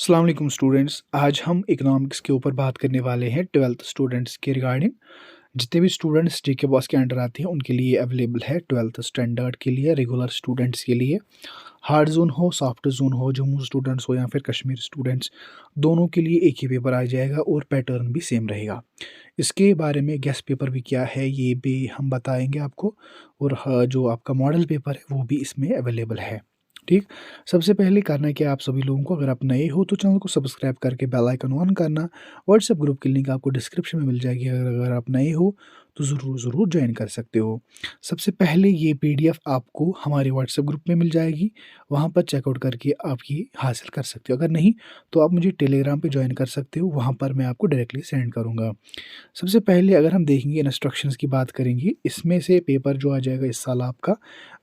अस्सलाम वालेकुम स्टूडेंट्स। आज हम इकोनॉमिक्स के ऊपर बात करने वाले हैं 12th स्टूडेंट्स के रिगार्डिंग। जितने भी स्टूडेंट्स जेके बॉस के अंडर आते हैं उनके लिए अवेलेबल है 12th स्टैंडर्ड के लिए, रेगुलर स्टूडेंट्स के लिए। हार्ड जोन हो, सॉफ्ट जोन हो, जम्मू स्टूडेंट्स हो या फिर कश्मीर स्टूडेंट्स, दोनों के लिए एक ही पेपर आ जाएगा और पैटर्न भी सेम रहेगा। इसके बारे में गेस्ट पेपर भी क्या है ये भी हम बताएंगे आपको, और जो आपका मॉडल पेपर है वो भी इसमें अवेलेबल है। ठीक। सबसे पहले करना है कि आप सभी लोगों को, अगर आप नए हो तो चैनल को सब्सक्राइब करके बेल आइकन ऑन करना। व्हाट्सएप ग्रुप की लिंक आपको डिस्क्रिप्शन में मिल जाएगी, अगर आप नए हो तो ज़रूर ज्वाइन कर सकते हो। सबसे पहले ये पीडीएफ आपको हमारे व्हाट्सएप ग्रुप में मिल जाएगी, वहाँ पर चेकआउट करके आप ये हासिल कर सकते हो। अगर नहीं तो आप मुझे टेलीग्राम पे ज्वाइन कर सकते हो, वहाँ पर मैं आपको डायरेक्टली सेंड करूँगा। सबसे पहले अगर हम देखेंगे इंस्ट्रक्शंस की बात करेंगे, इसमें से पेपर जो आ जाएगा इस साल आपका,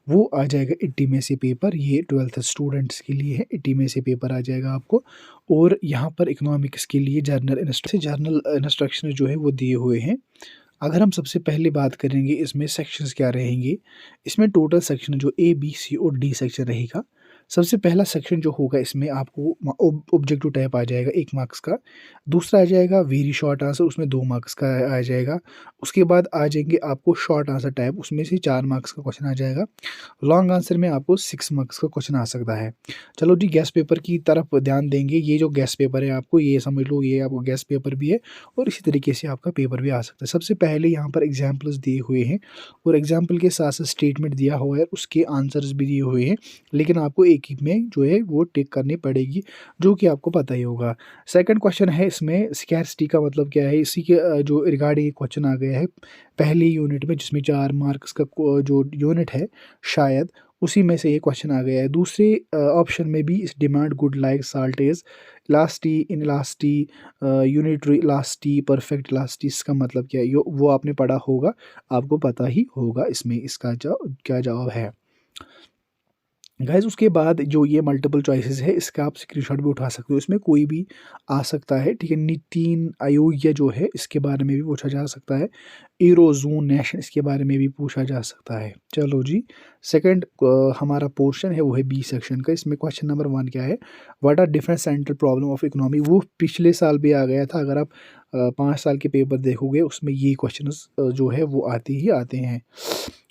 वो आ जाएगा 80 में से पेपर। ये 12th स्टूडेंट्स के लिए है, 80 में से पेपर आ जाएगा आपको। और यहाँ पर इकोनॉमिक्स के लिए जर्नल इंस्ट्रक्शन जो है वो दिए हुए हैं। अगर हम सबसे पहले बात करेंगे इसमें सेक्शंस क्या रहेंगे, इसमें टोटल सेक्शन जो ए बी सी और डी सेक्शन रहेगा। सबसे पहला सेक्शन जो होगा इसमें आपको ऑब्जेक्टिव टाइप आ जाएगा 1 मार्क्स का। दूसरा आ जाएगा वेरी शॉर्ट आंसर, उसमें 2 मार्क्स का आ जाएगा। उसके बाद आ जाएंगे आपको शॉर्ट आंसर टाइप, उसमें से 4 मार्क्स का क्वेश्चन आ जाएगा। लॉन्ग आंसर में आपको 6 मार्क्स का क्वेश्चन आ सकता है। चलो जी, गेस्ट पेपर की तरफ ध्यान देंगे। ये जो गेस्ट पेपर है आपको, ये समझ लो ये आपको गेस्ट पेपर भी है और इसी तरीके से आपका पेपर भी आ सकता है। सबसे पहले यहाँ पर एग्जाम्पल्स दिए हुए हैं और एग्जाम्पल के साथ साथ स्टेटमेंट दिया हुआ है, उसके आंसर्स भी दिए हुए हैं, लेकिन आपको एक ही में जो है वो टिक करनी पड़ेगी, जो कि आपको पता ही होगा। सेकंड क्वेश्चन है इसमें स्कैरसिटी का मतलब क्या है, इसी के जो रिगार्डिंग क्वेश्चन आ गया है पहली यूनिट में, जिसमें 4 मार्क्स का जो यूनिट है शायद उसी में से ये क्वेश्चन आ गया है। दूसरे ऑप्शन में भी इस demand good like salt is elastic inelastic unitary elastic perfect elastic, इसका मतलब क्या है वो आपने पढ़ा होगा, आपको पता ही होगा इसमें इसका क्या जवाब है गाइज। उसके बाद जो ये मल्टीपल चॉइसेस है, इसका आप स्क्रीनशॉट भी उठा सकते हो, इसमें कोई भी आ सकता है। ठीक है, नितिन आयोग जो है इसके बारे में भी पूछा जा सकता है। यूरोजोन नेशन, इसके बारे में भी पूछा जा सकता है। चलो जी, सेकंड हमारा पोर्शन है वो है बी सेक्शन का। इसमें क्वेश्चन नंबर 1 क्या है, what are different central problem of economy. वो पिछले साल भी आ गया था, अगर आप 5 साल के पेपर देखोगे उसमें ये क्वेश्चन जो है वो आते ही आते हैं।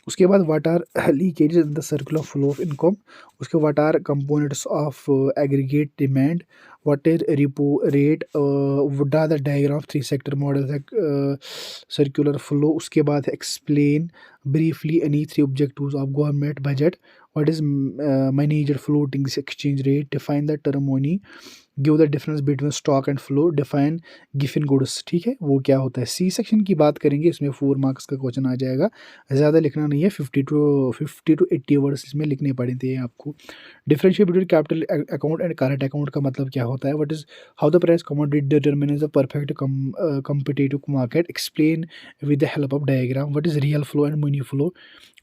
उसके बाद what are leakage in the circular flow of income. उसके what are components of aggregate demand, what is repo rate, what are the diagram of 3 sector model circular flow. उसके बाद explain briefly any 3 objectives of government budget, what is managed floating exchange rate, define the term money, give the difference between stock and flow, define given goods. ठीक है, वो क्या होता है। C section की बात करेंगे, इसमें 4 मार्क्स का क्वेश्चन आ जाएगा, ज़्यादा लिखना नहीं है, 50 to 80 वर्ड्स इसमें लिखने पड़ते हैं आपको। Differentiate between capital account and current account का मतलब क्या होता है, what is how the price commodity determines the perfect competitive market, explain with the help of diagram, what is real flow and money flow.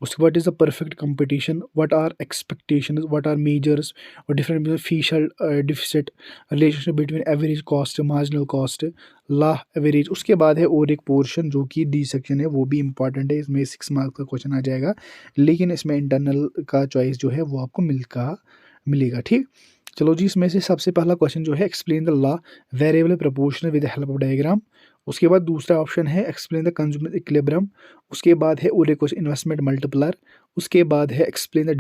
उसके बाद is the perfect competition, what are expectations, what are measures और different fiscal deficit, relationship between average cost marginal cost, ला average. उसके बाद है और एक portion जो कि डी सेक्शन है, वो भी इंपॉर्टेंट है, इसमें 6 मार्क्स का क्वेश्चन आ जाएगा, लेकिन इसमें इंटरनल का चॉइस जो है वो आपको मिलेगा। ठीक। चलो जी, इसमें से सबसे पहला क्वेश्चन जो है explain the law variable proportional with the help of diagram. उसके बाद दूसरा ऑप्शन है एक्सप्लेन द कंज्यूमर इक्विलिब्रियम। उसके बाद है और एक क्वेश्चन इन्वेस्टमेंट मल्टीप्लायर। उसके बाद है एक्सप्लेन द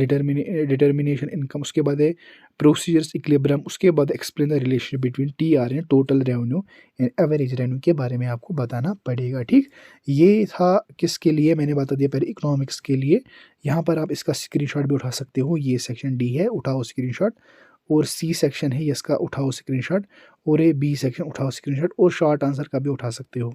डिटर्मिनेशन इनकम। उसके बाद है प्रोसीजर्स इक्विलिब्रियम। उसके बाद explain the relationship between TR and total revenue and average revenue के बारे में आपको बताना पड़ेगा। ठीक, ये था किसके लिए, मैंने बता दिया पहले, इकोनॉमिक्स के लिए। यहाँ पर आप इसका स्क्रीनशॉट भी उठा सकते हो, ये सेक्शन डी है, उठाओ स्क्रीनशॉट। और सी सेक्शन है इसका, उठाओ स्क्रीनशॉट। और ये बी सेक्शन, उठाओ स्क्रीनशॉट। और शॉर्ट आंसर का भी उठा सकते हो।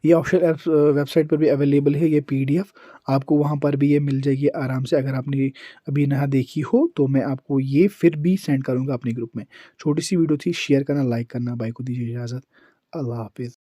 ये ऑप्शन वेबसाइट पर भी अवेलेबल है, ये पीडीएफ आपको वहाँ पर भी ये मिल जाएगी आराम से। अगर आपने अभी ना देखी हो तो मैं आपको ये फिर भी सेंड करूँगा अपने ग्रुप में। छोटी सी वीडियो थी, शेयर करना, लाइक करना। भाई को दीजिए इजाज़त। अल्लाह हाफिज़।